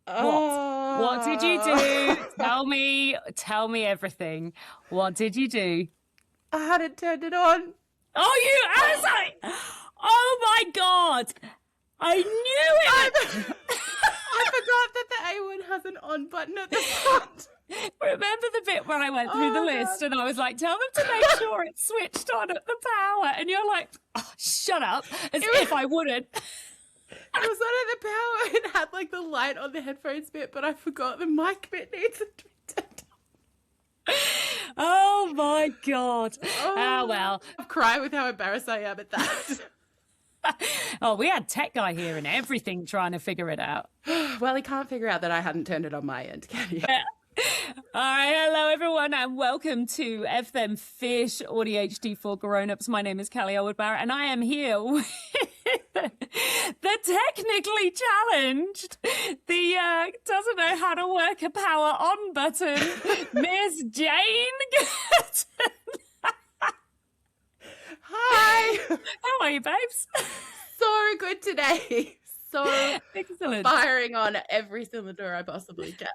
What did you do? Tell me everything. What did you do? I hadn't turned it on. I was like, oh my God. I knew it. I forgot that the A1 has an on button at the front. Remember the bit where I went through the list and I was like, tell them to make sure it's switched on at the power. And you're like, oh, shut up, as if I wouldn't. It was on at the power. It had like the light on the headphones bit, but I forgot the mic bit needs to be turned on. Oh my God. Oh well. I cry with how embarrassed I am at that. Oh, we had tech guy here and everything trying to figure it out. Well, he can't figure out that I hadn't turned it on my end, can he? All right, hello everyone, and welcome to F Them Fish AuDHD for Grownups. My name is Callie and I am here with the technically challenged, the doesn't know how to work a power on button, Miss Jayne. Hi. How are you, babes? So good today. So excellent. Firing on every cylinder I possibly can.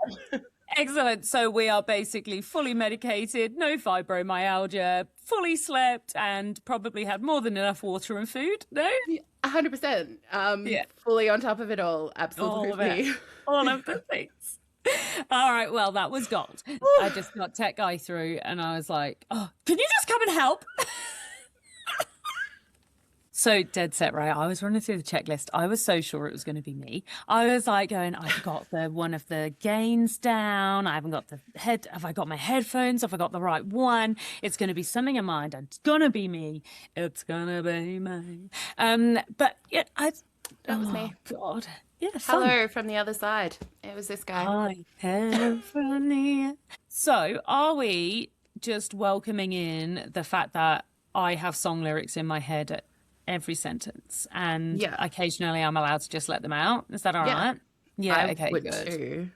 Excellent. So we are basically fully medicated, no fibromyalgia, fully slept, and probably had more than enough water and food. No? 100%. Fully on top of it all. Absolutely. All of the things. All right. Well, that was gold. I just got tech guy through and I was like, oh, can you just come and help? So dead set, right? I was running through the checklist. I was so sure it was going to be me. I was like going, I've got one of the gains down. I haven't got have I got my headphones? Have I got the right one? It's going to be something in mind. It's going to be me. It's going to be me. But yeah, that was me. God. Yeah. Hello from the other side. It was this guy. Hi, California. So are we just welcoming in the fact that I have song lyrics in my head at every sentence, and occasionally I'm allowed to just let them out? Is that all right? Yeah, okay, would good. Too.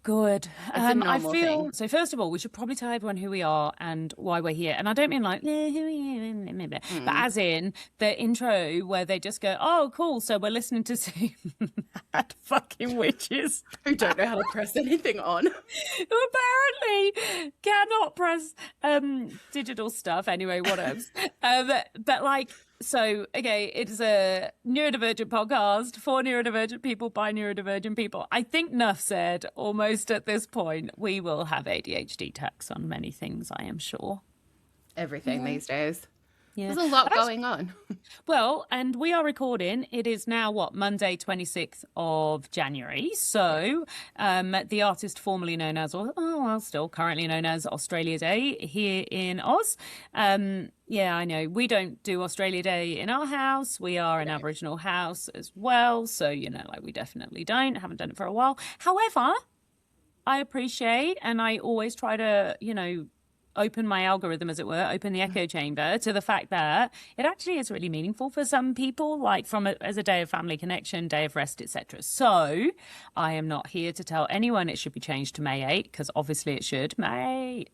Good. That's a normal thing. So first of all, we should probably tell everyone who we are and why we're here. And I don't mean like, who are you? But as in the intro where they just go, oh, cool, so we're listening to some mad fucking witches who don't know how to press anything on. Who apparently cannot press digital stuff. Anyway, whatever. But like, so, okay, it's a neurodivergent podcast for neurodivergent people by neurodivergent people. I think Nuff said almost at this point, we will have ADHD tax on many things, I am sure. Everything these days. Yeah. There's a lot going on. Well, and we are recording. It is now, Monday, 26th of January. So the artist formerly known as, still currently known as Australia Day here in Oz. Yeah, I know. We don't do Australia Day in our house. We are an Aboriginal house as well. So, we definitely haven't done it for a while. However, I appreciate, and I always try to, open my algorithm, as it were, open the echo chamber to the fact that it actually is really meaningful for some people, like as a day of family connection, day of rest, etc. So I am not here to tell anyone it should be changed to May 8, because obviously it should. May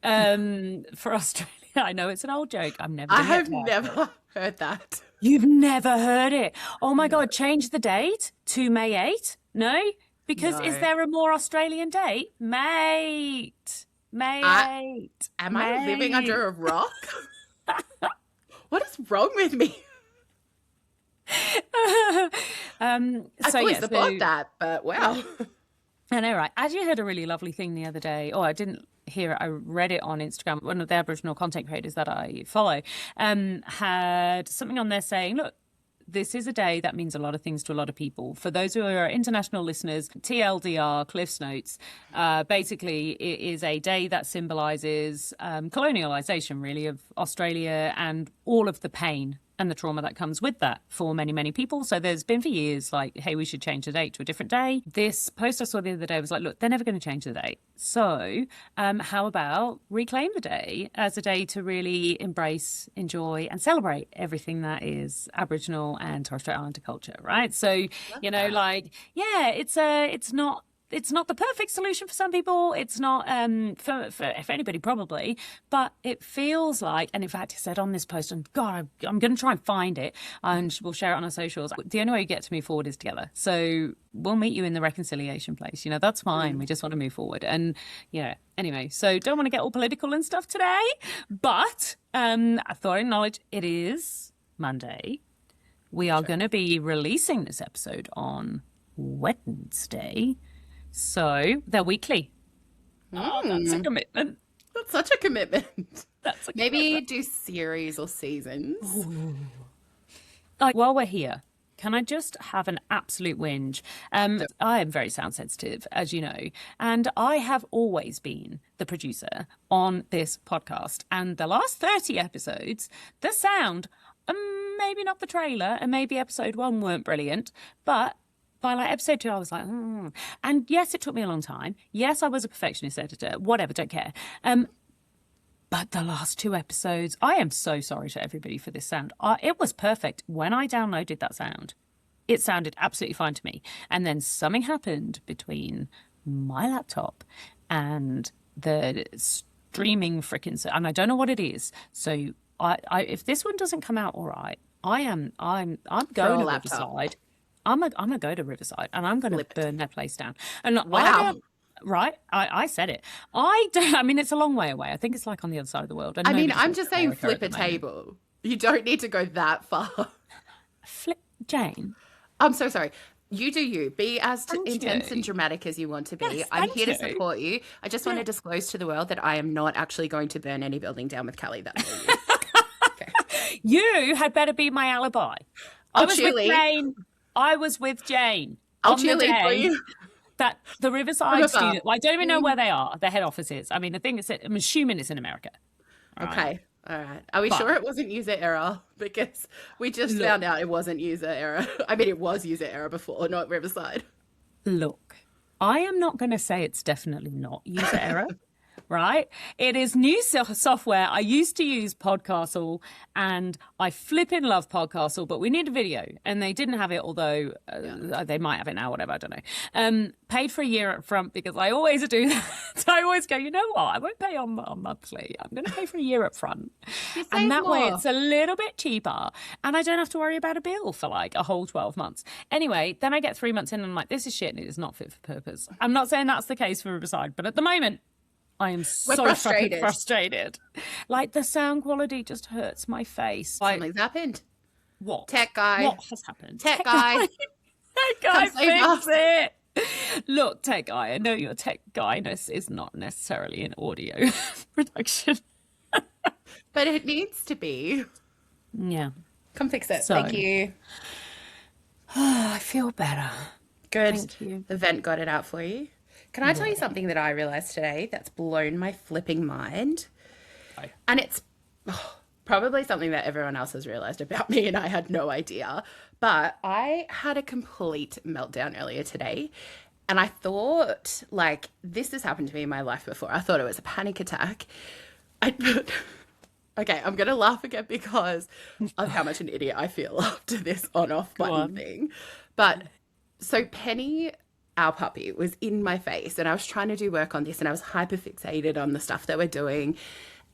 8. For Australia, I know it's an old joke. I have never heard that. You've never heard it? Oh my God, change the date to May 8? No? Because is there a more Australian date? Mate. May 8. Am I living under a rock? What is wrong with me? I fully support that, but wow. I know, right? I actually heard a really lovely thing the other day. Oh, I didn't hear it. I read it on Instagram. One of the Aboriginal content creators that I follow had something on there saying, look, this is a day that means a lot of things to a lot of people. For those who are international listeners, TLDR, Cliff's Notes, basically it is a day that symbolises colonialisation, really, of Australia and all of the pain and the trauma that comes with that for many, many people. So there's been for years like, hey, we should change the date to a different day. This post I saw the other day was like, look, they're never going to change the date. So how about reclaim the day as a day to really embrace, enjoy and celebrate everything that is Aboriginal and Torres Strait Islander culture, right? So, it's not it's not the perfect solution for some people. It's not for anybody probably, but it feels like, and in fact, I said on this post, and God, I'm going to try and find it, and we'll share it on our socials. The only way you get to move forward is together. So we'll meet you in the reconciliation place. That's fine. We just want to move forward. And anyway, so don't want to get all political and stuff today, but I thought I'd acknowledge it is Monday. We are going to be releasing this episode on Wednesday, so they're weekly. Oh, that's a commitment. That's such a commitment. That's a Maybe commitment. do series or seasons. While we're here, can I just have an absolute whinge? I am very sound sensitive, as you know, and I have always been the producer on this podcast. And the last 30 episodes, the sound, maybe not the trailer, and maybe episode 1 weren't brilliant, but by like episode 2, I was like, And yes, it took me a long time. Yes, I was a perfectionist editor. Whatever, don't care. But the last 2 episodes, I am so sorry to everybody for this sound. It was perfect. When I downloaded that sound, it sounded absolutely fine to me. And then something happened between my laptop and the streaming freaking, and I don't know what it is. So if this one doesn't come out all right, I'm going to Riverside. I'm gonna go to Riverside and I'm gonna burn their place down. And Wow. Right? I said it. I mean, it's a long way away. I think it's like on the other side of the world. And I mean, nobody's I'm just saying America flip at the a moment. table. You don't need to go that far. Jane. I'm so sorry. You do you. Be as Thank intense you. and dramatic as you want to be. Yes, I'm thank here to you. support you. I just want to disclose to the world that I am not actually going to burn any building down with Callie. That's all you. You had better be my alibi. I was with Jane. I was with Jane. I'll on the cheerlead for day you. that the Riverside Remember. studio. Well, I don't even know where they are. Their head office is. I mean, I'm assuming it's in America. Okay. All right. Are we sure it wasn't user error? Because we just found out it wasn't user error. I mean, it was user error before, not Riverside. Look, I am not going to say it's definitely not user error. Right? It is new software. I used to use Podcastle and I flipping love Podcastle, but we need a video and they didn't have it, although they might have it now, whatever, I don't know. Paid for a year up front because I always do that. So I always go, you know what? I won't pay on monthly. I'm going to pay for a year up front. And that way it's a little bit cheaper and I don't have to worry about a bill for like a whole 12 months. Anyway, then I get 3 months in and I'm like, this is shit and it is not fit for purpose. I'm not saying that's the case for Riverside, but at the moment, I am so fucking frustrated. Like the sound quality just hurts my face. Like, Something's happened. what? Tech guy. What has happened? Tech guy. Tech guy, Come save us. fix it. Look, tech guy, I know your tech guyness is not necessarily in audio production. But it needs to be. Yeah. Come fix it. So- Thank you. I feel better. Good. Thank you. The vent got it out for you. Can I tell you something that I realized today that's blown my flipping mind? And it's probably something that everyone else has realized about me and I had no idea. But I had a complete meltdown earlier today. And I thought, like, this has happened to me in my life before. I thought it was a panic attack. Okay, I'm going to laugh again because of how much an idiot I feel after this on-off button thing. But so Penny, our puppy, was in my face and I was trying to do work on this and I was hyper fixated on the stuff that we're doing.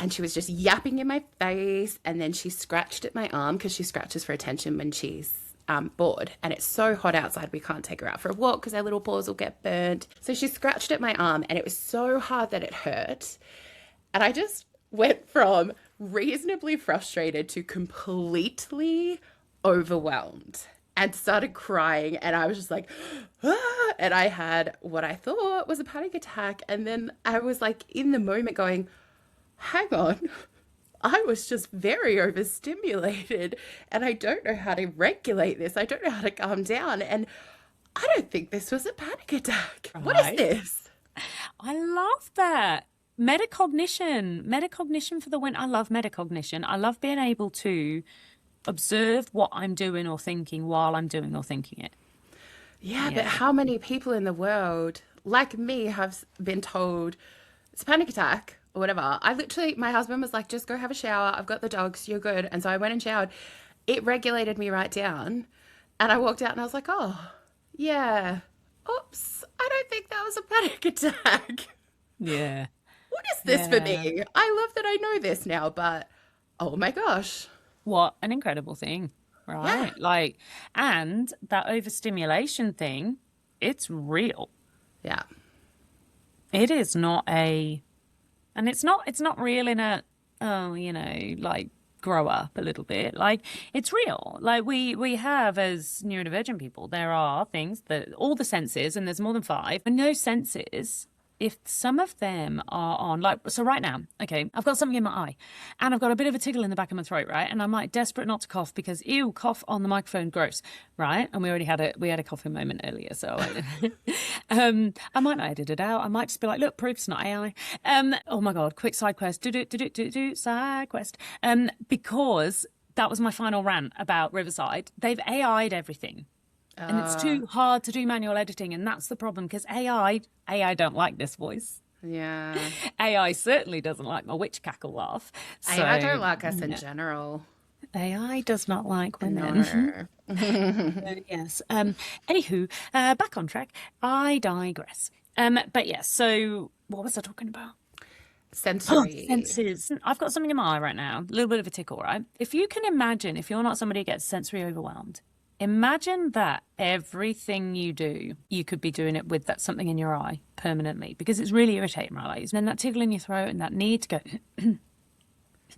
And she was just yapping in my face and then she scratched at my arm because she scratches for attention when she's bored. And it's so hot outside we can't take her out for a walk because our little paws will get burnt. So she scratched at my arm and it was so hard that it hurt. And I just went from reasonably frustrated to completely overwhelmed and started crying. And I was just like, ah! And I had what I thought was a panic attack. And then I was like in the moment going, hang on, I was just very overstimulated and I don't know how to regulate this. I don't know how to calm down. And I don't think this was a panic attack. What is this? I love that. Metacognition for the win. I love metacognition. I love being able to observe what I'm doing or thinking while I'm doing or thinking it. Yeah, but how many people in the world, like me, have been told it's a panic attack or whatever? My husband was like, just go have a shower. I've got the dogs. You're good. And so I went and showered. It regulated me right down. And I walked out and I was like, oh, yeah. Oops. I don't think that was a panic attack. Yeah. What is this for me? I love that I know this now, but oh my gosh. What an incredible thing, right? Yeah. Like, and that overstimulation thing, it's real. Yeah. It is not a, and it's not real in a, oh, like grow up a little bit. Like it's real. Like we have as neurodivergent people, there are things that all the senses, and there's more than five, and those senses, if some of them are on, like, so right now, okay, I've got something in my eye and I've got a bit of a tickle in the back of my throat, right? And I'm like desperate not to cough because, ew, cough on the microphone, gross, right? And we had a coughing moment earlier. So I might not edit it out. I might just be like, look, proof's not AI. Oh my God, quick side quest, side quest. Because that was my final rant about Riverside. They've AI'd everything. And it's too hard to do manual editing, and that's the problem because AI don't like this voice. Yeah. AI certainly doesn't like my witch cackle laugh. So, I don't like us in general. AI does not like women. No. Yes. Anywho, back on track. I digress. But yes. So what was I talking about? Sensory. Senses. I've got something in my eye right now. A little bit of a tickle, right? If you can imagine, if you're not somebody who gets sensory overwhelmed. Imagine that everything you do, you could be doing it with that something in your eye permanently because it's really irritating, right? Like, and then that tickle in your throat and that need to go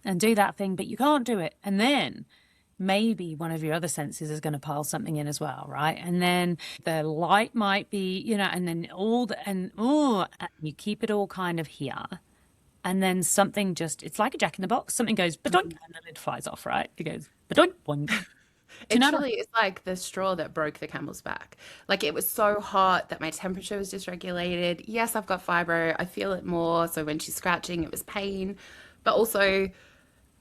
and do that thing, but you can't do it. And then maybe one of your other senses is going to pile something in as well, right? And then the light might be, and then you keep it all kind of here. And then something it's like a jack in the box. Something goes, ba-doink, and the lid flies off, right? It goes, ba-doink, boink. It truly is like the straw that broke the camel's back. Like it was so hot that my temperature was dysregulated. Yes, I've got fibro. I feel it more. So when she's scratching, it was pain. But also,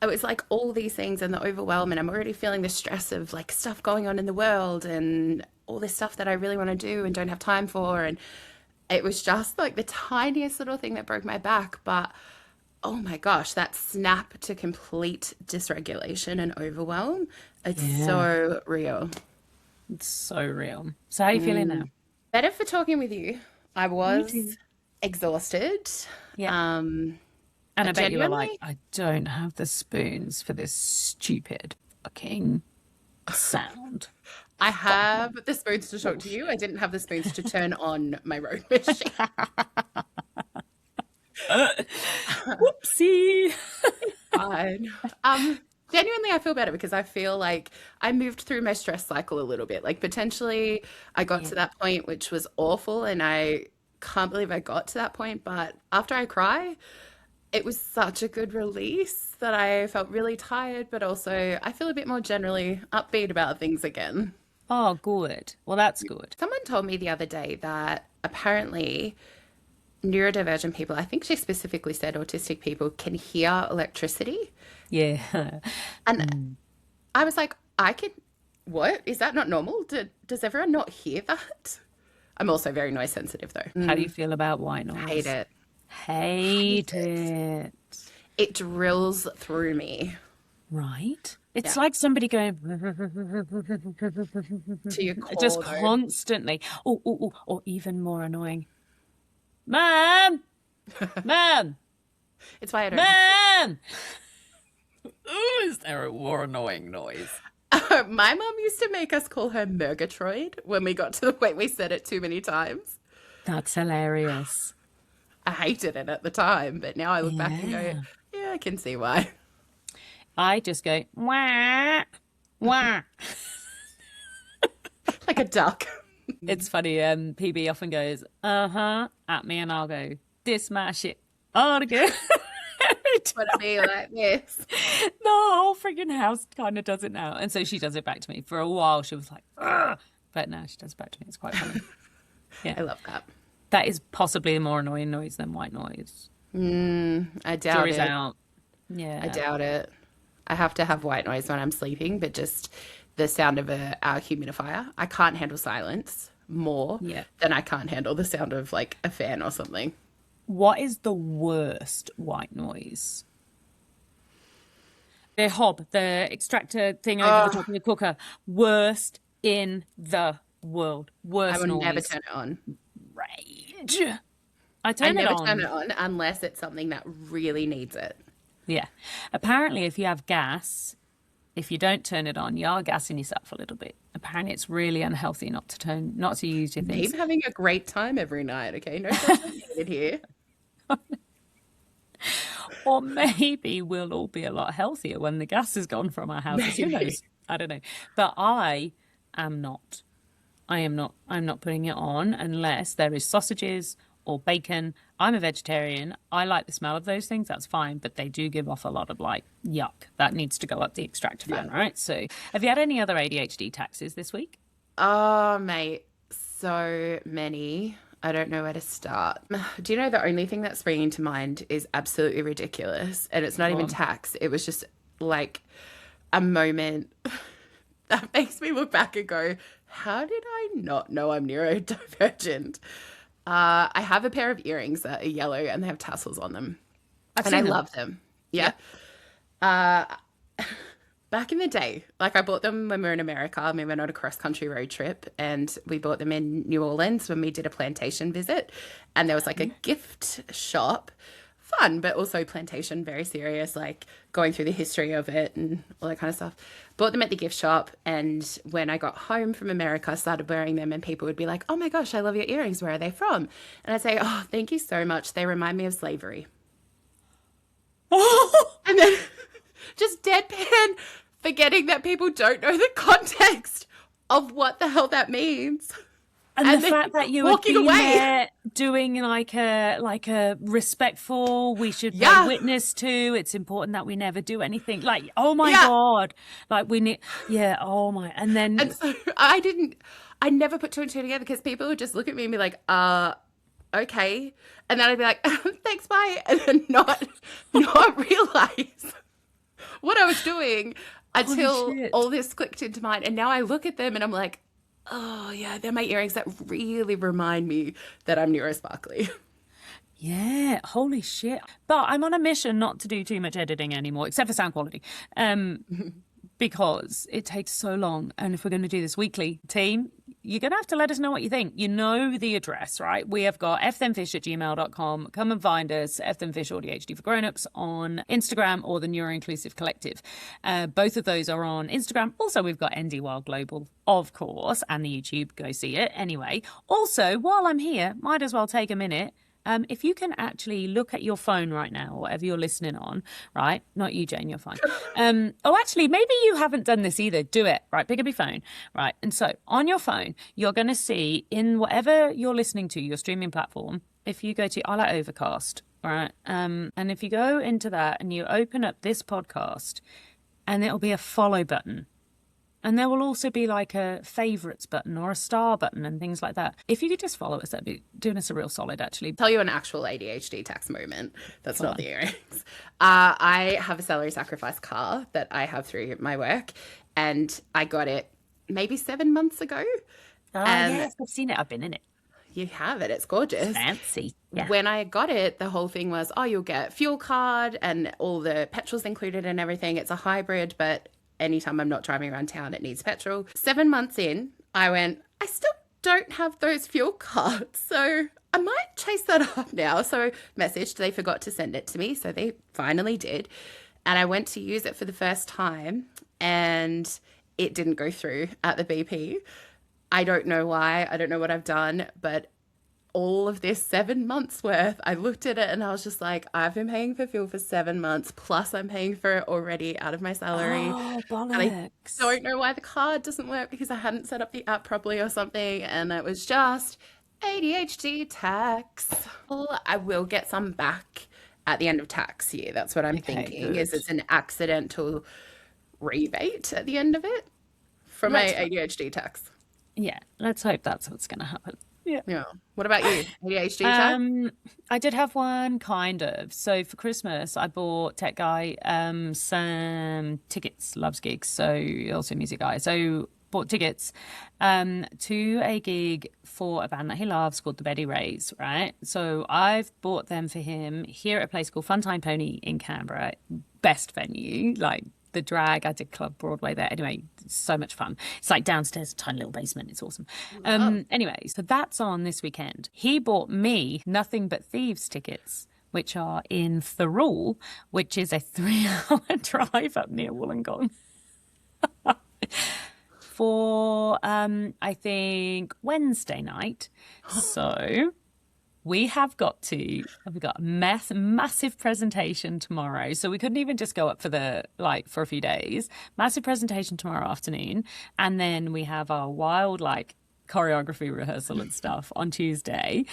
it was like all these things and the overwhelm. And I'm already feeling the stress of like stuff going on in the world and all this stuff that I really want to do and don't have time for. And it was just like the tiniest little thing that broke my back. But oh my gosh, that snap to complete dysregulation and overwhelm. It's so real. It's so real. So how are you feeling now? Better for talking with you. I was exhausted. Yeah. And I bet you were like, I don't have the spoons for this stupid fucking sound. I have the spoons to talk to you. I didn't have the spoons to turn on my road machine. Whoopsie. Fine. Genuinely, I feel better because I feel like I moved through my stress cycle a little bit. Like potentially I got to that point, which was awful. And I can't believe I got to that point. But after I cry, it was such a good release that I felt really tired, but also I feel a bit more generally upbeat about things again. Oh, good. Well, that's good. Someone told me the other day that apparently neurodivergent people, I think she specifically said autistic people, can hear electricity. Yeah. And I was like, what? Is that not normal? Does everyone not hear that? I'm also very noise sensitive though. How do you feel about white noise? Hate it. Hate it. It drills through me. Right? It's like somebody going to your core, just constantly. Or even more annoying. Mom! Mom! It's why I don't. Mom! Ooh, is there a more annoying noise? My mom used to make us call her Murgatroyd when we got to the point we said it too many times. That's hilarious. I hated it at the time, but now I look back and go, yeah, I can see why. I just go, wah, wah. Like a duck. It's funny, PB often goes, at me, and I'll go, this my shit. Oh, to go. Want to be like this. The whole freaking house kind of does it now. And so she does it back to me. For a while, she was like, ugh. But now she does it back to me. It's quite funny. Yeah. I love that. That is possibly a more annoying noise than white noise. I doubt Jury's it. out. Yeah. I doubt it. I have to have white noise when I'm sleeping, but just the sound of our humidifier. I can't handle silence more than I can't handle the sound of like a fan or something. What is the worst white noise? The hob, the extractor thing over the top of the cooker. Worst in the world. Worst I will noise. never turn it on. Right. I I turn it never on. turn it on unless it's something that really needs it. Yeah. Apparently, if you have gas, if you don't turn it on, you are gassing yourself a little bit. Apparently, it's really unhealthy not to use your things. Keep having a great time every night, okay? No judgment needed here. Or maybe we'll all be a lot healthier when the gas is gone from our houses. Who Maybe. knows? I don't know. But I am not. I'm not putting it on unless there is sausages or bacon. I'm a vegetarian. I like the smell of those things. That's fine. But they do give off a lot of like yuck. That needs to go up the extractor fan, right? So have you had any other ADHD taxes this week? Oh, mate, so many. I don't know where to start. Do you know the only thing that's springing to mind is absolutely ridiculous, and it's not even tax. It was just like a moment that makes me look back and go, how did I not know I'm neurodivergent? I have a pair of earrings that are yellow and they have tassels on them. I've And seen I them. love them. Yeah. Back in the day, like I bought them when we were in America. We went on a cross-country road trip and we bought them in New Orleans when we did a plantation visit. And there was like a gift shop. Fun, but also plantation, very serious, like going through the history of it and all that kind of stuff. Bought them at the gift shop, and when I got home from America, I started wearing them, and people would be like, "Oh my gosh, I love your earrings. Where are they from?" And I'd say, "Oh, thank you so much. They remind me of slavery." And then just deadpan, forgetting that people don't know the context of what the hell that means. And the then fact that you had walking been away. there doing like a respectful, we should pay Yeah. witness to. It's important that we never do anything. Like, oh my Yeah. God, like we need, yeah, oh my, and then And so I never put two and two together because people would just look at me and be like, okay. And then I'd be like, thanks, bye. And then not realize what I was doing until shit. all this clicked into mind. And now I look at them and I'm like, oh yeah, they're my earrings that really remind me that I'm neurosparkly. yeah, holy shit. But I'm on a mission not to do too much editing anymore, except for sound quality. Because it takes so long. And if we're going to do this weekly, team, you're going to have to let us know what you think. You know the address, right? We have got fthenfish@gmail.com. Come and find us, fthenfish AuDHD for Grownups on Instagram or the Neuroinclusive Collective. Both of those are on Instagram. Also, we've got ND Wild Global, of course, and the YouTube. Go see it. Anyway, also, while I'm here, might as well take a minute. If you can actually look at your phone right now, whatever you're listening on, right? Not you, Jane, you're fine. Actually, maybe you haven't done this either. Do it, right? Pick up your phone, right? And so on your phone, you're going to see in whatever you're listening to, your streaming platform, if you go to, I like Overcast, right? And if you go into that and you open up this podcast, and it'll be a follow button. And there will also be like a favourites button or a star button and things like that. If you could just follow us, that'd be doing us a real solid, actually. Tell you an actual ADHD tax moment. That's not the earrings. I have a salary sacrifice car that I have through my work, and I got it maybe 7 months ago. Yes, I've seen it. I've been in it. You have it. It's gorgeous. Fancy. Yeah. When I got it, the whole thing was, oh, you'll get fuel card and all the petrol's included and everything. It's a hybrid, but anytime I'm not driving around town, it needs petrol. 7 months in, I went, I still don't have those fuel cards. So I might chase that up now. So messaged, they forgot to send it to me. So they finally did. And I went to use it for the first time and it didn't go through at the BP. I don't know why. I don't know what I've done, but all of this 7 months worth, I looked at it and I was just like, I've been paying for fuel for 7 months, plus I'm paying for it already out of my salary. Oh, And I bollocks. don't know why the card doesn't work because I hadn't set up the app properly or something. And it was just ADHD tax. Well, I will get some back at the end of tax year. That's what I'm thinking, is it's an accidental rebate at the end of it from my ADHD tax. Yeah, let's hope that's what's going to happen. Yeah. Yeah. What about you? ADHD tax? I did have one, kind of. So for Christmas, I bought Tech Guy some tickets, loves gigs, so also music guy. So bought tickets to a gig for a band that he loves called the Betty Rays, right? So I've bought them for him here at a place called Funtime Pony in Canberra. Best venue, like the drag. I did Club Broadway there. Anyway, so much fun. It's like downstairs, a tiny little basement. It's awesome. Anyway, so that's on this weekend. He bought me Nothing But Thieves tickets, which are in Thirroul, which is a 3-hour drive up near Wollongong. For, I think, Wednesday night. So we've got a massive presentation tomorrow. So we couldn't even just go up for a few days. Massive presentation tomorrow afternoon. And then we have our wild, choreography rehearsal and stuff on Tuesday.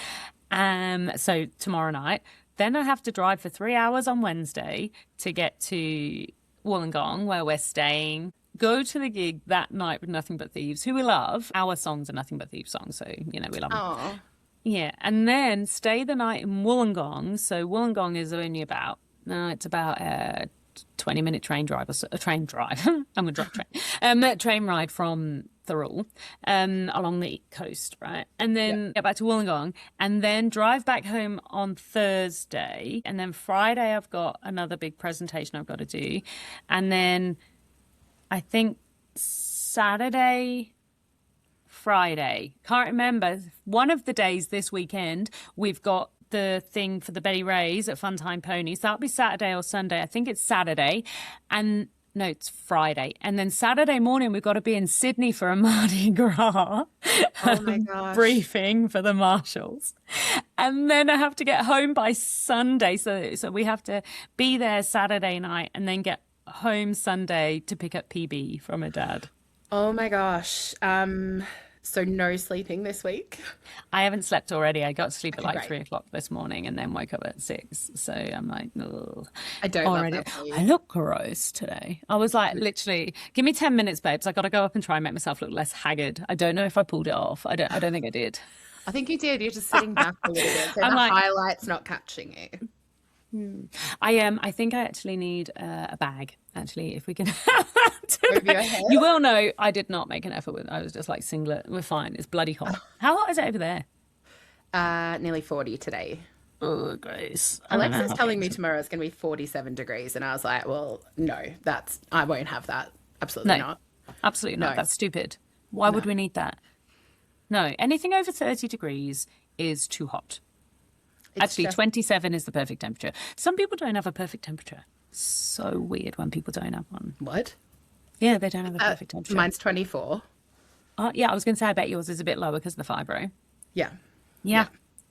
So tomorrow night. Then I have to drive for 3 hours on Wednesday to get to Wollongong, where we're staying. Go to the gig that night with Nothing But Thieves, who we love. Our songs are Nothing But Thieves songs, so, we love them. Yeah, and then stay the night in Wollongong. So Wollongong is only about a 20-minute train drive, a train drive. I'm going to drive train. Train ride from Thirroul along the coast, right? And then get back to Wollongong and then drive back home on Thursday. And then Friday I've got another big presentation I've got to do. And then I think Saturday, Friday, can't remember. One of the days this weekend, we've got the thing for the Betty Rays at Funtime Ponies. That'll be Saturday or Sunday. I think it's Saturday. And no, it's Friday. And then Saturday morning, we've got to be in Sydney for a Mardi Gras briefing for the marshals. And then I have to get home by Sunday. So we have to be there Saturday night and then get home Sunday to pick up PB from her dad. Oh my gosh. So no sleeping this week? I haven't slept already. I got to sleep at 3 o'clock this morning and then woke up at 6. So I'm like, ugh. I don't already. Love that for you. I look gross today. I was like, literally, give me 10 minutes, babes. I got to go up and try and make myself look less haggard. I don't know if I pulled it off. I don't think I did. I think you did. You're just sitting back a little bit. So the highlight's not catching you. I think I actually need a bag, actually, if we can. Over your head? You will know I did not make an effort with it. I was just like singlet. We're fine. It's bloody hot. How hot is it over there? Nearly 40 today. Oh, Grace. Alexa's telling me tomorrow it's going to be 47 degrees. And I was like, well, no, I won't have that. Absolutely not. Absolutely not. No. That's stupid. Why would we need that? No, anything over 30 degrees is too hot. Actually, 27 is the perfect temperature. Some people don't have a perfect temperature. So weird when people don't have one. What? Yeah, they don't have a perfect temperature. Mine's 24. Yeah, I was going to say, I bet yours is a bit lower because of the fibro. Yeah.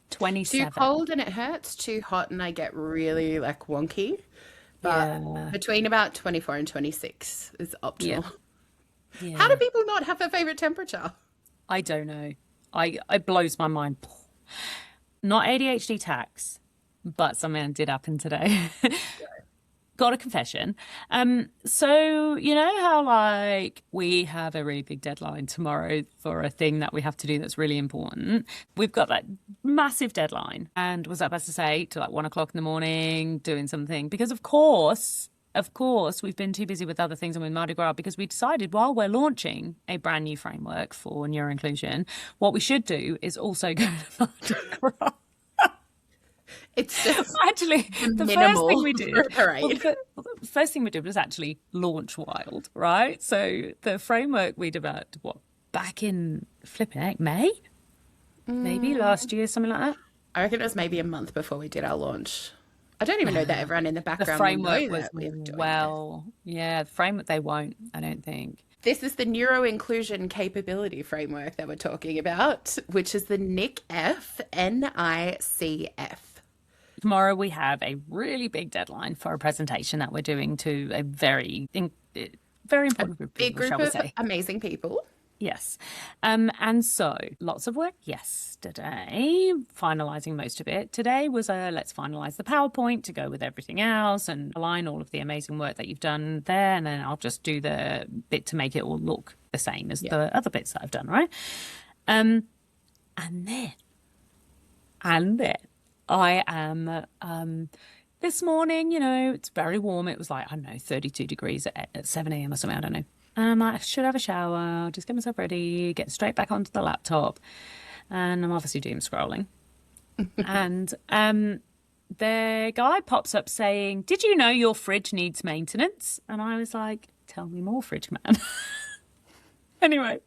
27. Too cold and it hurts. Too hot and I get really wonky. But between about 24 and 26 is optimal. Yeah. How do people not have a favourite temperature? I don't know. It blows my mind. Not ADHD tax, but something did happen today. Got a confession. So you know how we have a really big deadline tomorrow for a thing that we have to do that's really important. We've got that massive deadline, and was about to say to 1 o'clock in the morning doing something because of course we've been too busy with other things and with Mardi Gras because we decided while we're launching a brand new framework for neuroinclusion, what we should do is also go to Mardi Gras. It's just actually the first thing we did was actually launch Wild, right? So the framework we developed back in May, maybe last year, something like that. I reckon it was maybe a month before we did our launch. I don't even know that everyone in the background. The framework was the framework they won't. I don't think. This is the neuroinclusion capability framework that we're talking about, which is the NICF. Tomorrow we have a really big deadline for a presentation that we're doing to a very important group of people, shall we say. Amazing people. Yes. And so lots of work yesterday, finalising most of it. Today was let's finalise the PowerPoint to go with everything else and align all of the amazing work that you've done there. And then I'll just do the bit to make it all look the same as the other bits that I've done, right? And then I am, this morning, it's very warm. It was 32 degrees at 7 a.m. or something. I don't know. And I'm like, I should have a shower, just get myself ready, get straight back onto the laptop. And I'm obviously doom scrolling. And the guy pops up saying, "Did you know your fridge needs maintenance?" And I was like, "Tell me more, fridge man." Anyway,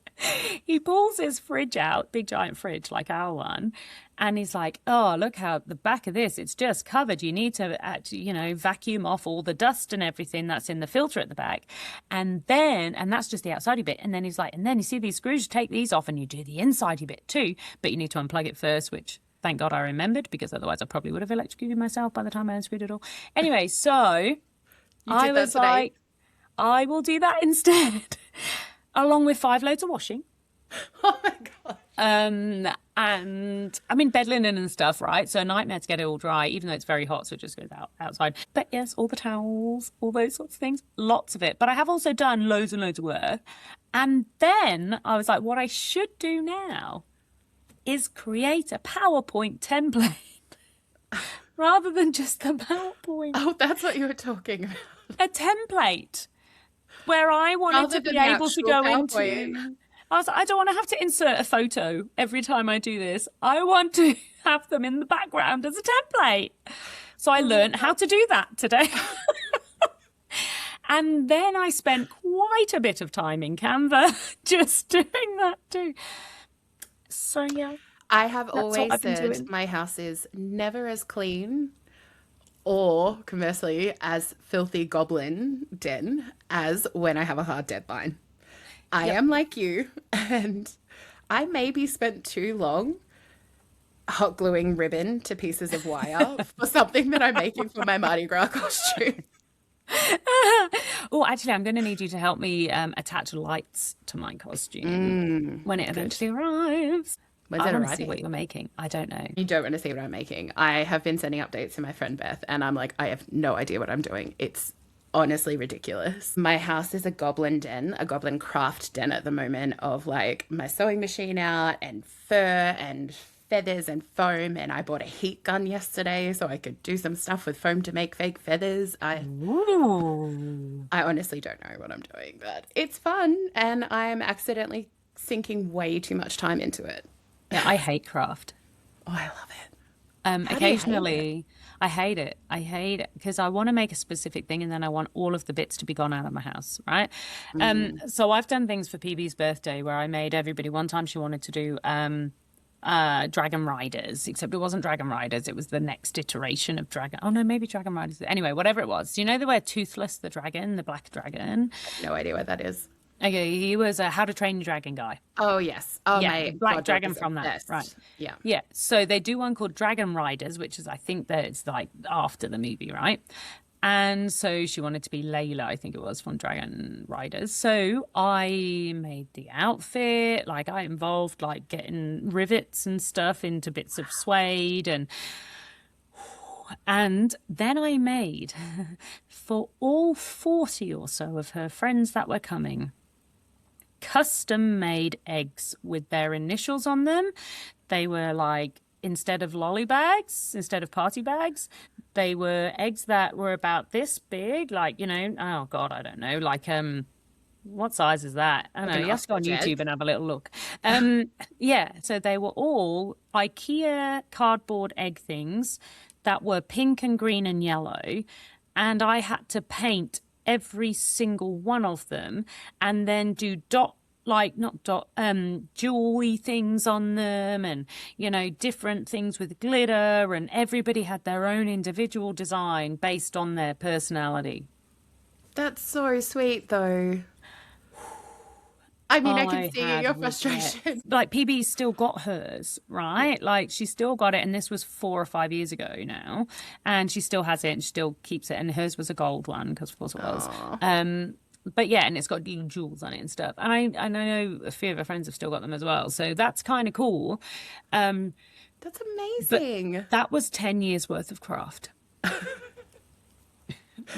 he pulls his fridge out, big giant fridge like our one, and he's like, "Oh, look how the back of this, it's just covered. You need to actually, vacuum off all the dust and everything that's in the filter at the back. And that's just the outside bit. And then he's like, and then you see these screws, you take these off and you do the inside bit too, but you need to unplug it first," which thank God I remembered, because otherwise I probably would have electrocuted myself by the time I unscrewed it all. Anyway, so I was like, I will do that instead, along with 5 loads of washing. Oh my God. And I mean, bed linen and stuff, right? So a nightmare to get it all dry, even though it's very hot, so it just goes outside. But yes, all the towels, all those sorts of things, lots of it. But I have also done loads and loads of work. And then I was like, what I should do now is create a PowerPoint template rather than just the PowerPoint. Oh, that's what you were talking about. A template where I wanted to be able to go into. I was like, I don't want to have to insert a photo every time I do this. I want to have them in the background as a template. So I learned how to do that today. And then I spent quite a bit of time in Canva just doing that too. So yeah. I have always said my house is never as clean or conversely as filthy goblin den as when I have a hard deadline. I am like you, and I maybe spent too long hot gluing ribbon to pieces of wire for something that I'm making for my Mardi Gras costume. Oh, actually, I'm going to need you to help me attach lights to my costume when it eventually arrives. When's I it want to arriving? see what you're making. I don't know. You don't want to see what I'm making. I have been sending updates to my friend Beth, and I'm like, I have no idea what I'm doing. It's honestly ridiculous. My house is a goblin den, a goblin craft den at the moment, of like my sewing machine out and fur and feathers and foam, and I bought a heat gun yesterday so I could do some stuff with foam to make fake feathers. I honestly don't know what I'm doing, but it's fun, and I'm accidentally sinking way too much time into it. Yeah, I hate craft. Oh, I love it. Occasionally, I hate it. I hate it because I want to make a specific thing and then I want all of the bits to be gone out of my house, right? So I've done things for PB's birthday where I made everybody, one time she wanted to do Dragon Riders, except it wasn't Dragon Riders, it was the next iteration of Dragon. Oh no, maybe Dragon Riders. Anyway, whatever it was. Do you know the way Toothless the dragon, the black dragon? No idea what that is. Okay, he was a How to Train Your Dragon guy. Oh, yes. Oh, yeah, my Black God, Dragon from that, right? Yeah. Yeah, so they do one called Dragon Riders, which is, I think that it's like after the movie, right? And so she wanted to be Layla, I think it was, from Dragon Riders. So I made the outfit, like I involved like getting rivets and stuff into bits of suede, and then I made for all 40 or so of her friends that were coming, custom made eggs with their initials on them. They were like, instead of lolly bags, instead of party bags, they were eggs that were about this big, like, oh God, I don't know, like, what size is that? I don't know, you have to go on YouTube and have a little look. Yeah, so they were all IKEA cardboard egg things that were pink and green and yellow, and I had to paint every single one of them and then do jewelry things on them, and different things with glitter, and everybody had their own individual design based on their personality. That's so sweet though. I mean, I can see your frustration. Like, PB's still got hers, right? Like, she's still got it, and this was 4 or 5 years ago now, and she still has it, and she still keeps it, and hers was a gold one, because of course it was. But yeah, and it's got little jewels on it and stuff. And I know a few of her friends have still got them as well, so that's kind of cool. That's amazing. But that was 10 years worth of craft.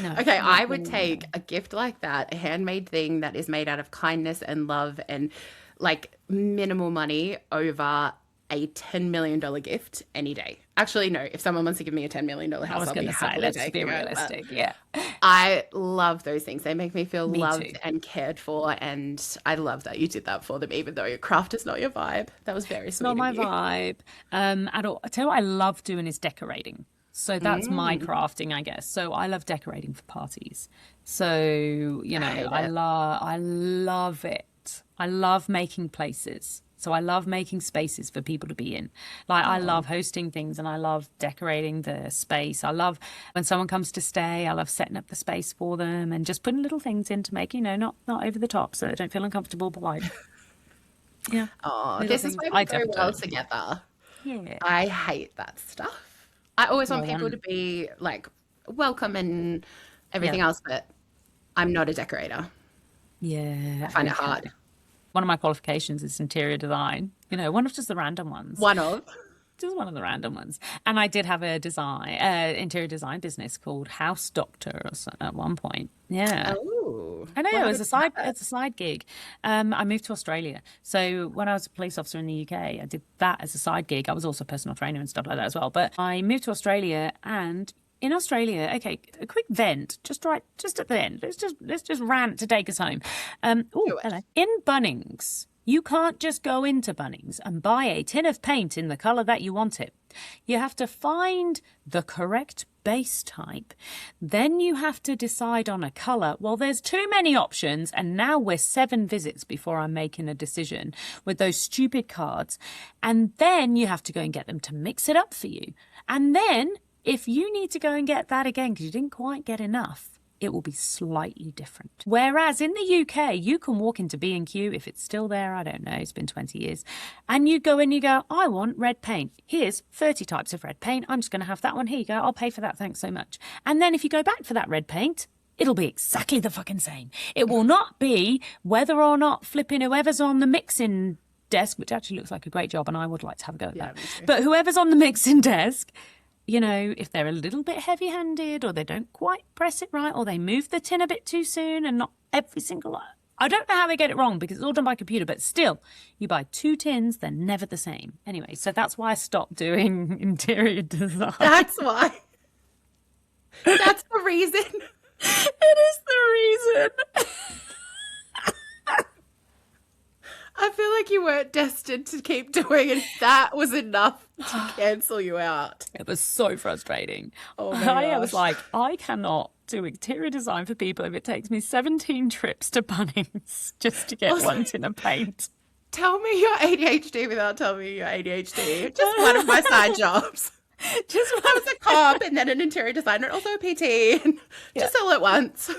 No, okay, I would take a gift like that, a handmade thing that is made out of kindness and love and like minimal money, over a $10 million gift any day. Actually, no, if someone wants to give me a $10 million house, I'll be happy. Let's be realistic. Yeah. I love those things. They make me feel Me loved too. and cared for. And I love that you did that for them, even though your craft is not your vibe. That was very sweet. Not my of you. vibe at all. I tell you what I love doing is decorating. So that's my crafting, I guess. So I love decorating for parties. So, you know, I love it. I love making places. So I love making spaces for people to be in. Like, I love hosting things and I love decorating the space. I love when someone comes to stay, I love setting up the space for them and just putting little things in to make, you know, not over the top so they don't feel uncomfortable, but like, yeah. Oh, this is why we go well together. Yeah. I hate that stuff. I always want people to be like welcome and everything else, but I'm not a decorator. Yeah. I find it hard. One of my qualifications is interior design. You know, one of just the random ones. Just one of the random ones. And I did have a interior design business called House Doctor at one point. Yeah. Oh. I know, it's a side gig. I moved to Australia. So when I was a police officer in the UK, I did that as a side gig. I was also a personal trainer and stuff like that as well. But I moved to Australia, and in Australia, okay, a quick vent, just at the end. Let's just rant to take us home. Hello. In Bunnings, you can't just go into Bunnings and buy a tin of paint in the colour that you want it. You have to find the correct base type. Then you have to decide on a colour. Well, there's too many options, and now we're 7 visits before I'm making a decision with those stupid cards. And then you have to go and get them to mix it up for you. And then if you need to go and get that again because you didn't quite get enough, it will be slightly different. Whereas in the UK, you can walk into B&Q, if it's still there, I don't know, it's been 20 years, and you go in, you go, I want red paint. Here's 30 types of red paint. I'm just going to have that one. Here you go. I'll pay for that. Thanks so much. And then if you go back for that red paint, it'll be exactly the fucking same. It will not be whether or not flipping whoever's on the mixing desk, which actually looks like a great job, and I would like to have a go at that. But whoever's on the mixing desk, you know, if they're a little bit heavy-handed or they don't quite press it right or they move the tin a bit too soon and not every single... I don't know how they get it wrong because it's all done by computer, but still, you buy 2 tins, they're never the same. Anyway, so that's why I stopped doing interior design. That's why. That's the reason. It is the reason. I feel like you weren't destined to keep doing it. That was enough to cancel you out. It was so frustrating. Oh my gosh. I was like, I cannot do interior design for people if it takes me 17 trips to Bunnings just to get one tin of paint. Tell me your ADHD without telling me your ADHD. Just one of my side jobs. I was a cop and then an interior designer and also a PT. Just all at once.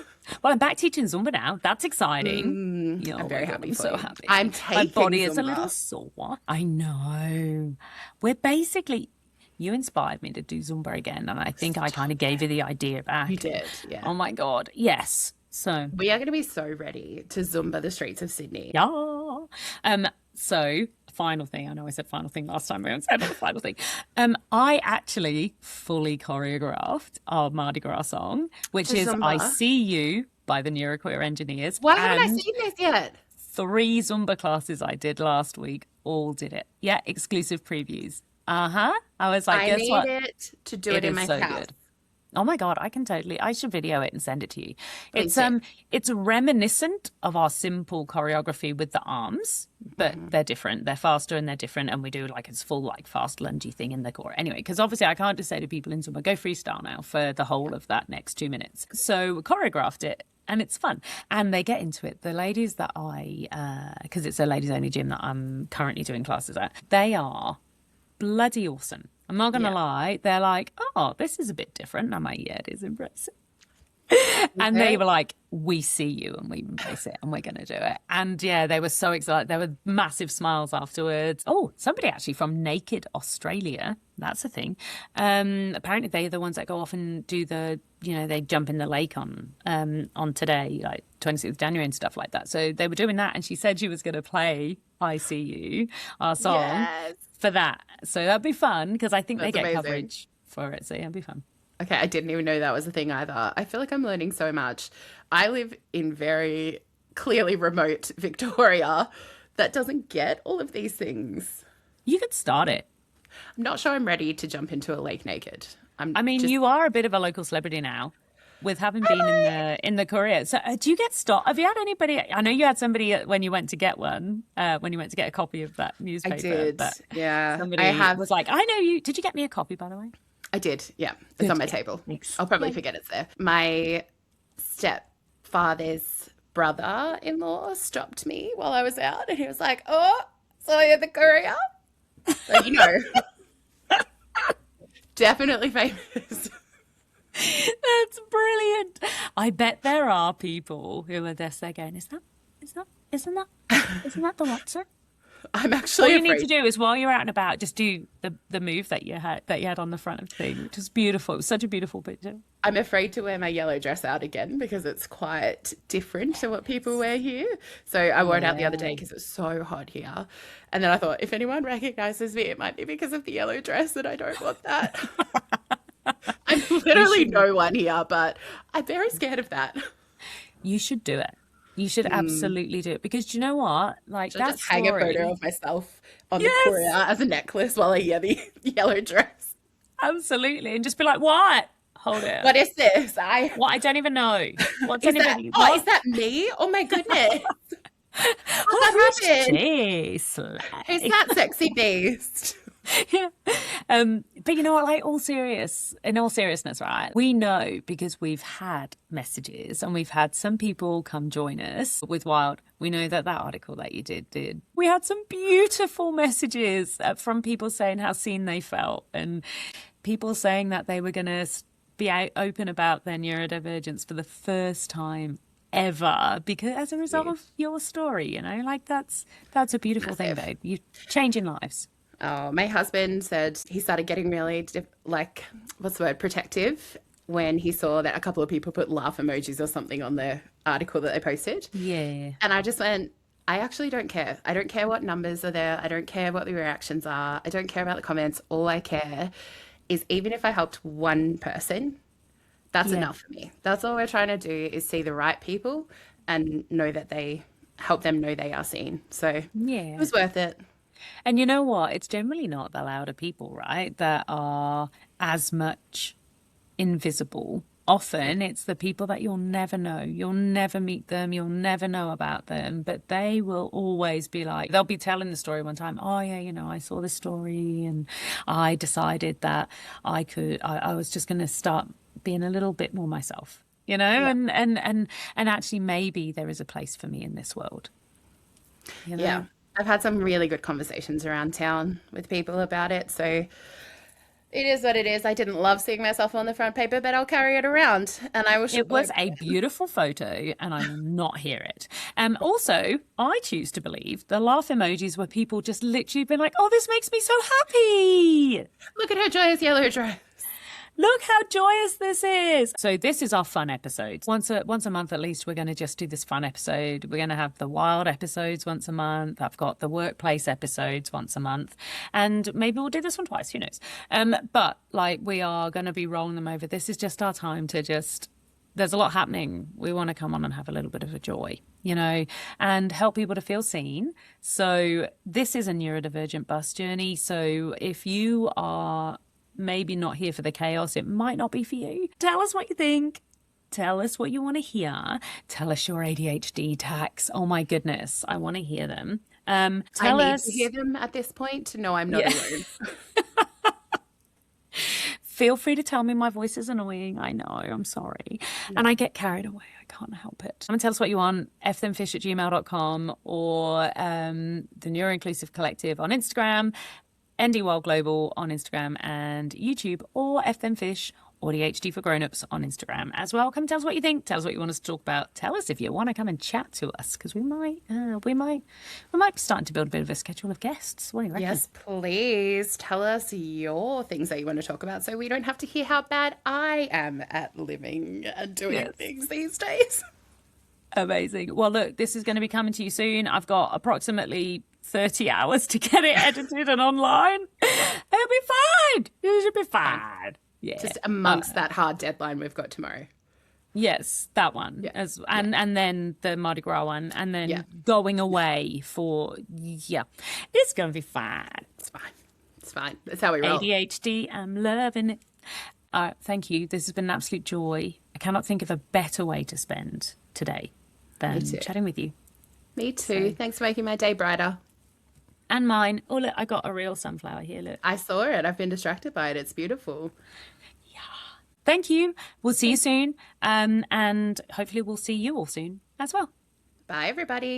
Well, I'm back teaching Zumba now. That's exciting. I'm very happy. I'm so happy. I'm taking My body Zumba. is a little sore. I know. We're basically... You inspired me to do Zumba again, and I think I kind of gave you the idea back. You did, yeah. Oh, my God. Yes. So... We are going to be so ready to Zumba the streets of Sydney. Yeah. So... Final thing. I know I said final thing last time. We haven't said the final thing. I actually fully choreographed our Mardi Gras song, which is Zumba. I See You by the Neuroqueer Engineers. Why haven't I seen this yet? 3 Zumba classes I did last week all did it. Yeah, exclusive previews. I was like, guess what? I need it to do it in my house. Good. Oh my God, I should video it and send it to you. It's reminiscent of our simple choreography with the arms, but they're different. They're faster and they're different. And we do like it's full like fast lungy thing in the core. Anyway, because obviously I can't just say to people in Zumba, go freestyle now for the whole of that next 2 minutes. So we choreographed it and it's fun. And they get into it. The ladies that because it's a ladies only gym that I'm currently doing classes at, they are bloody awesome. I'm not going to lie. They're like, oh, this is a bit different. And I'm like, yeah, it is impressive. And they were like, we see you and we embrace it and we're going to do it. And yeah, they were so excited. There were massive smiles afterwards. Oh, somebody actually from Naked Australia. That's a thing. Apparently they're the ones that go off and do they jump in the lake on today, like 26th of January and stuff like that. So they were doing that. And she said she was going to play I See You, our song, for that. So that'd be fun because I think they get coverage for it. So yeah, it'd be fun. Okay, I didn't even know that was a thing either. I feel like I'm learning so much. I live in very clearly remote Victoria that doesn't get all of these things. You could start it. I'm not sure I'm ready to jump into a lake naked. You are a bit of a local celebrity now with having been in the career. So do you get stopped? Have you had anybody? I know you had somebody when you went to get one, when you went to get a copy of that newspaper. I did, but yeah. Somebody was like, I know you. Did you get me a copy, by the way? I did. Yeah. It's on my table. Thanks. I'll probably forget it's there. My stepfather's brother-in-law stopped me while I was out and he was like, oh, so you're the courier? So, you know, definitely famous. That's brilliant. I bet there are people who are just there going, isn't that the what, sir? I'm All actually you need afraid. to do is while you're out and about, just do the move that you had on the front of the thing, which is beautiful. It was such a beautiful picture. I'm afraid to wear my yellow dress out again because it's quite different to what people wear here. So I wore it out the other day because it's so hot here. And then I thought, if anyone recognizes me, it might be because of the yellow dress, and I don't want that. I'm literally no one here, but I'm very scared of that. You should do it. You should absolutely do it because do you know what? Like Should I that just hang a story. photo of myself on the Yes! courier as a necklace while I wear the yellow dress? Absolutely, and just be like, what? Hold it. What is this? What? I don't even know. What's Is that, anybody? oh, is that me? Oh my goodness. What happened? Who's Who's that sexy beast? Yeah. But you know what, like in all seriousness, right? We know because we've had messages and we've had some people come join us with Wild. We know that article that you did. We had some beautiful messages from people saying how seen they felt and people saying that they were going to be out open about their neurodivergence for the first time ever because as a result of your story, you know, like that's a beautiful thing, babe. You're changing lives. Oh, my husband said he started getting really, what's the word, protective when he saw that a couple of people put laugh emojis or something on the article that they posted. Yeah. And I just went, I actually don't care. I don't care what numbers are there. I don't care what the reactions are. I don't care about the comments. All I care is even if I helped one person, that's enough for me. That's all we're trying to do is see the right people and know that they help them know they are seen. So it was worth it. And you know what? It's generally not the louder people, right, that are as much invisible. Often it's the people that you'll never know. You'll never meet them. You'll never know about them. But they will always be like, they'll be telling the story one time. Oh, yeah, you know, I saw this story and I decided that I was just going to start being a little bit more myself, you know, and actually maybe there is a place for me in this world. You know? Yeah. I've had some really good conversations around town with people about it. So it is what it is. I didn't love seeing myself on the front paper, but I'll carry it around. And I wish it was a beautiful photo and I will not hear it. Also, I choose to believe the laugh emojis were people just literally been like, oh, this makes me so happy. Look at her joyous yellow dress. Look how joyous this is. So this is our fun episode. Once a month at least, we're going to just do this fun episode. We're going to have the wild episodes once a month. I've got the workplace episodes once a month. And maybe we'll do this one twice, who knows? But like we are going to be rolling them over. This is just our time to there's a lot happening. We want to come on and have a little bit of a joy, you know, and help people to feel seen. So this is a neurodivergent bus journey. So if you are maybe not here for the chaos, it might not be for you. Tell us what you think. Tell us what you want to hear. Tell us your ADHD attacks. Oh my goodness, I want to hear them. Tell I need us. to hear them at this point to know I'm not alone. Feel free to tell me my voice is annoying. I know, I'm sorry. And I get carried away. I can't help it. Tell us what you want, fthenfish@gmail.com or the Neuroinclusive Collective on Instagram, ND Wild Global on Instagram and YouTube, or fthenfish AuDHD for Grownups on Instagram as well. Come tell us what you think. Tell us what you want us to talk about. Tell us if you want to come and chat to us because we might be starting to build a bit of a schedule of guests. What do you reckon? Yes, please tell us your things that you want to talk about so we don't have to hear how bad I am at living and doing things these days. Amazing. Well, look, this is going to be coming to you soon. I've got approximately 30 hours to get it edited and online. It'll be fine. It should be fine. Yeah. Just amongst that hard deadline we've got tomorrow. Yes, that one. Yeah. And then the Mardi Gras one. And then going away for, it's going to be fine. It's fine. It's fine. That's how we roll. ADHD, I'm loving it. Thank you. This has been an absolute joy. I cannot think of a better way to spend today than chatting with you. Me too. Thanks for making my day brighter. and mine. Oh, look, I got a real sunflower here. Look. I saw it. I've been distracted by it. It's beautiful. Thank you. We'll see you soon. And hopefully we'll see you all soon as well. Bye, everybody.